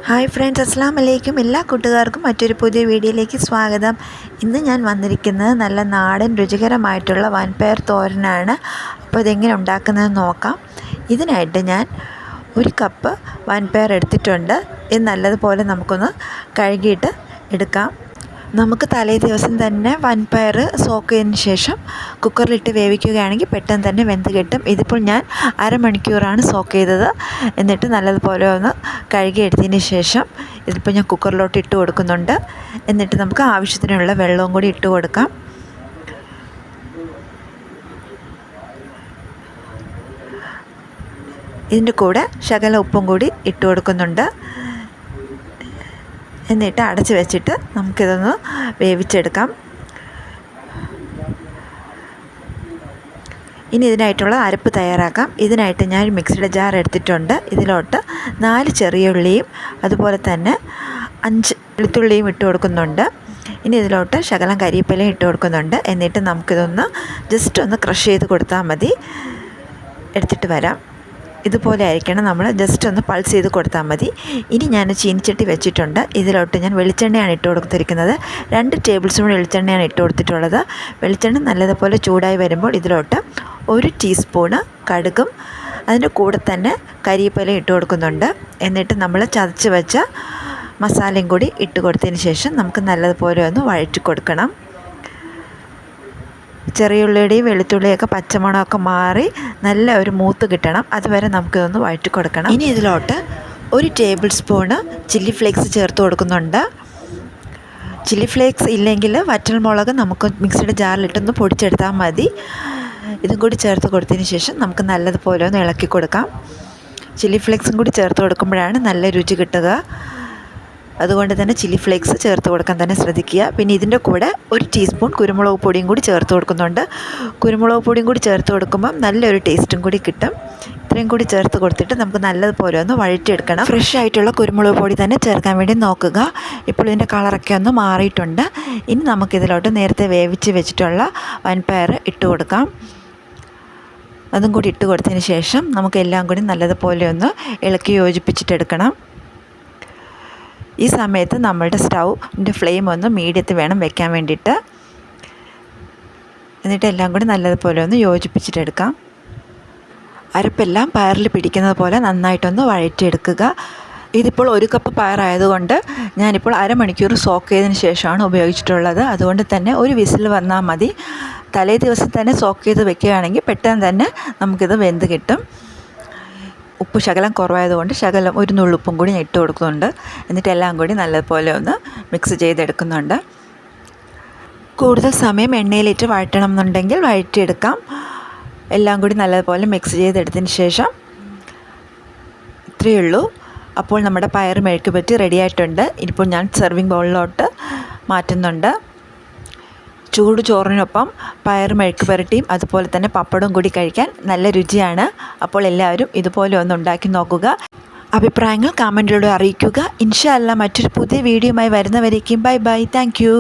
Hi friends, അസ്സലാമു അലൈക്കും. എല്ലാ കൂട്ടുകാർക്കും മറ്റൊരു പുതിയ വീഡിയോയിലേക്ക് സ്വാഗതം. ഇന്ന് ഞാൻ വന്നിരിക്കുന്നത് നല്ല നാടൻ രുചികരമായിട്ടുള്ള വൻപയർ തോരനാണ്. അപ്പോൾ ഇതെങ്ങനെ ഉണ്ടാക്കുന്നതെന്ന് നോക്കാം. ഇതിനായിട്ട് ഞാൻ 1 കപ്പ് വൻപയർ എടുത്തിട്ടുണ്ട്. ഇത് നല്ലതുപോലെ നമുക്കൊന്ന് കഴുകിയിട്ട് എടുക്കാം. നമുക്ക് തലേ ദിവസം തന്നെ വൻപയർ സോക്ക് ചെയ്തതിന് ശേഷം കുക്കറിലിട്ട് വേവിക്കുകയാണെങ്കിൽ പെട്ടെന്ന് തന്നെ വെന്ത് കിട്ടും. ഇതിപ്പോൾ ഞാൻ അരമണിക്കൂറാണ് സോക്ക് ചെയ്തത്. എന്നിട്ട് നല്ലതുപോലെ ഒന്ന് കഴുകിയെടുത്തതിന് ശേഷം ഇതിപ്പോൾ ഞാൻ കുക്കറിലോട്ട് ഇട്ട് കൊടുക്കുന്നുണ്ട്. എന്നിട്ട് നമുക്ക് ആവശ്യത്തിനുള്ള വെള്ളവും കൂടി ഇട്ട് കൊടുക്കാം. ഇതിൻ്റെ കൂടെ ശകലം ഉപ്പും കൂടി ഇട്ട് കൊടുക്കുന്നുണ്ട്. എന്നിട്ട് അടച്ച് വെച്ചിട്ട് നമുക്കിതൊന്ന് വേവിച്ചെടുക്കാം. ഇനി ഇതിനായിട്ടുള്ള അരപ്പ് തയ്യാറാക്കാം. ഇതിനായിട്ട് ഞാൻ മിക്സിയുടെ ജാർ എടുത്തിട്ടുണ്ട്. ഇതിലോട്ട് 4 ചെറിയ ഉള്ളിയും അതുപോലെ തന്നെ 5 വെളുത്തുള്ളിയും ഇട്ട് കൊടുക്കുന്നുണ്ട്. ഇനി ഇതിലോട്ട് ശകലം കരിവേപ്പിലയും ഇട്ട് കൊടുക്കുന്നുണ്ട്. എന്നിട്ട് നമുക്കിതൊന്ന് ജസ്റ്റ് ഒന്ന് ക്രഷ് ചെയ്ത് കൊടുത്താൽ മതി. എടുത്തിട്ട് വരാം. ഇതുപോലെ ആയിരിക്കണം, നമ്മൾ ജസ്റ്റ് ഒന്ന് പൾസ് ചെയ്ത് കൊടുത്താൽ മതി. ഇനി ഞാൻ ചീനിച്ചട്ടി വെച്ചിട്ടുണ്ട്. ഇതിലോട്ട് ഞാൻ വെളിച്ചെണ്ണയാണ് ഇട്ട് കൊടുത്തിരിക്കുന്നത്. 2 ടേബിൾ സ്പൂൺ വെളിച്ചെണ്ണയാണ് ഇട്ട് കൊടുത്തിട്ടുള്ളത്. വെളിച്ചെണ്ണ നല്ലതുപോലെ ചൂടായി വരുമ്പോൾ ഇതിലോട്ട് 1 ടീസ്പൂണ് കടുകും അതിൻ്റെ കൂടെ തന്നെ കരിവേപ്പിലയും ഇട്ട് കൊടുക്കുന്നുണ്ട്. എന്നിട്ട് നമ്മൾ ചതച്ച് വെച്ച മസാലയും കൂടി ഇട്ട് കൊടുത്തതിന് ശേഷം നമുക്ക് നല്ലതുപോലെ ഒന്ന് വഴറ്റി കൊടുക്കണം. ചെറിയ ഉള്ളിയുടെയും വെളുത്തുള്ളിയൊക്കെ പച്ചമണമൊക്കെ മാറി നല്ല ഒരു മൂത്ത് കിട്ടണം. അതുവരെ നമുക്കിതൊന്ന് വഴറ്റി കൊടുക്കണം. ഇനി ഇതിലോട്ട് 1 ടേബിൾ സ്പൂണ് ചില്ലി ഫ്ലേക്സ് ചേർത്ത് കൊടുക്കുന്നുണ്ട്. ചില്ലി ഫ്ലേക്സ് ഇല്ലെങ്കിൽ വറ്റൽമുളക് നമുക്ക് മിക്സിയുടെ ജാറിലിട്ടൊന്ന് പൊടിച്ചെടുത്താൽ മതി. ഇതും കൂടി ചേർത്ത് കൊടുത്തതിന് ശേഷം നമുക്ക് നല്ലതുപോലെ ഒന്ന് ഇളക്കി കൊടുക്കാം. ചില്ലി ഫ്ലേക്സും കൂടി ചേർത്ത് കൊടുക്കുമ്പോഴാണ് നല്ല രുചി കിട്ടുക. അതുകൊണ്ട് തന്നെ ചില്ലി ഫ്ലേക്സ് ചേർത്ത് കൊടുക്കാൻ തന്നെ ശ്രദ്ധിക്കുക. പിന്നെ ഇതിൻ്റെ കൂടെ 1 ടീസ്പൂൺ കുരുമുളക് പൊടിയും കൂടി ചേർത്ത് കൊടുക്കുന്നുണ്ട്. കുരുമുളക് പൊടിയും കൂടി ചേർത്ത് കൊടുക്കുമ്പം നല്ലൊരു ടേസ്റ്റും കൂടി കിട്ടും. ഇത്രയും കൂടി ചേർത്ത് കൊടുത്തിട്ട് നമുക്ക് നല്ലതുപോലെ ഒന്ന് വഴറ്റിയെടുക്കണം. ഫ്രഷ് ആയിട്ടുള്ള കുരുമുളക് പൊടി തന്നെ ചേർക്കാൻ വേണ്ടി നോക്കുക. ഇപ്പോൾ ഇതിൻ്റെ കളറൊക്കെ ഒന്ന് മാറിയിട്ടുണ്ട്. ഇനി നമുക്കിതിലോട്ട് നേരത്തെ വേവിച്ച് വെച്ചിട്ടുള്ള വൻപയർ ഇട്ട് കൊടുക്കാം. അതും കൂടി ഇട്ട് കൊടുത്തതിന് ശേഷം നമുക്കെല്ലാം കൂടി നല്ലതുപോലെ ഒന്ന് ഇളക്കി യോജിപ്പിച്ചിട്ടെടുക്കണം. ഈ സമയത്ത് നമ്മളുടെ സ്റ്റൗവിൻ്റെ ഫ്ലെയിം ഒന്ന് മീഡിയത്തിൽ വേണം വെക്കാൻ വേണ്ടിയിട്ട്. എന്നിട്ട് എല്ലാം കൂടി നല്ലതുപോലെ ഒന്ന് യോജിപ്പിച്ചിട്ടെടുക്കാം. അരപ്പെല്ലാം പയറിൽ പിടിക്കുന്നത് പോലെ നന്നായിട്ടൊന്ന് വഴറ്റിയെടുക്കുക. ഇതിപ്പോൾ 1 കപ്പ് പയറായതുകൊണ്ട് ഞാനിപ്പോൾ അരമണിക്കൂർ സോക്ക് ചെയ്തതിന് ശേഷമാണ് ഉപയോഗിച്ചിട്ടുള്ളത്. അതുകൊണ്ട് തന്നെ 1 വിസിൽ വന്നാൽ മതി. തലേ ദിവസം തന്നെ സോക്ക് ചെയ്ത് വെക്കുകയാണെങ്കിൽ പെട്ടെന്ന് തന്നെ നമുക്കിത് വെന്ത് കിട്ടും. ഉപ്പ് ശകലം കുറവായതുകൊണ്ട് ശകലം 1 നുള്ളുപ്പും കൂടി ഇട്ട് കൊടുക്കുന്നുണ്ട്. എന്നിട്ട് എല്ലാം കൂടി നല്ലതുപോലെ ഒന്ന് മിക്സ് ചെയ്തെടുക്കുന്നുണ്ട്. കൂടുതൽ സമയം എണ്ണയിലിട്ട് വഴറ്റണം എന്നുണ്ടെങ്കിൽ വഴറ്റിയെടുക്കാം. എല്ലാം കൂടി നല്ലതുപോലെ മിക്സ് ചെയ്തെടുത്തതിന് ശേഷം ഇത്രയേ ഉള്ളൂ. അപ്പോൾ നമ്മുടെ പയർ മെഴുക്ക് പറ്റി റെഡി ആയിട്ടുണ്ട്. ഇനിയിപ്പോൾ ഞാൻ സെർവിങ് ബൗളിലോട്ട് മാറ്റുന്നുണ്ട്. ചൂട് ചോറിനൊപ്പം പയർ മെഴുക്ക് പുരട്ടിയും അതുപോലെ തന്നെ പപ്പടവും കൂടി കഴിക്കാൻ നല്ല രുചിയാണ്. അപ്പോൾ എല്ലാവരും ഇതുപോലെ ഒന്ന് ഉണ്ടാക്കി നോക്കുക. അഭിപ്രായങ്ങൾ കമൻറ്റിലൂടെ അറിയിക്കുക. ഇൻഷാ അല്ലാ മറ്റൊരു പുതിയ വീഡിയോയുമായി വരുന്നവരേക്കും ബൈ ബൈ. Thank you.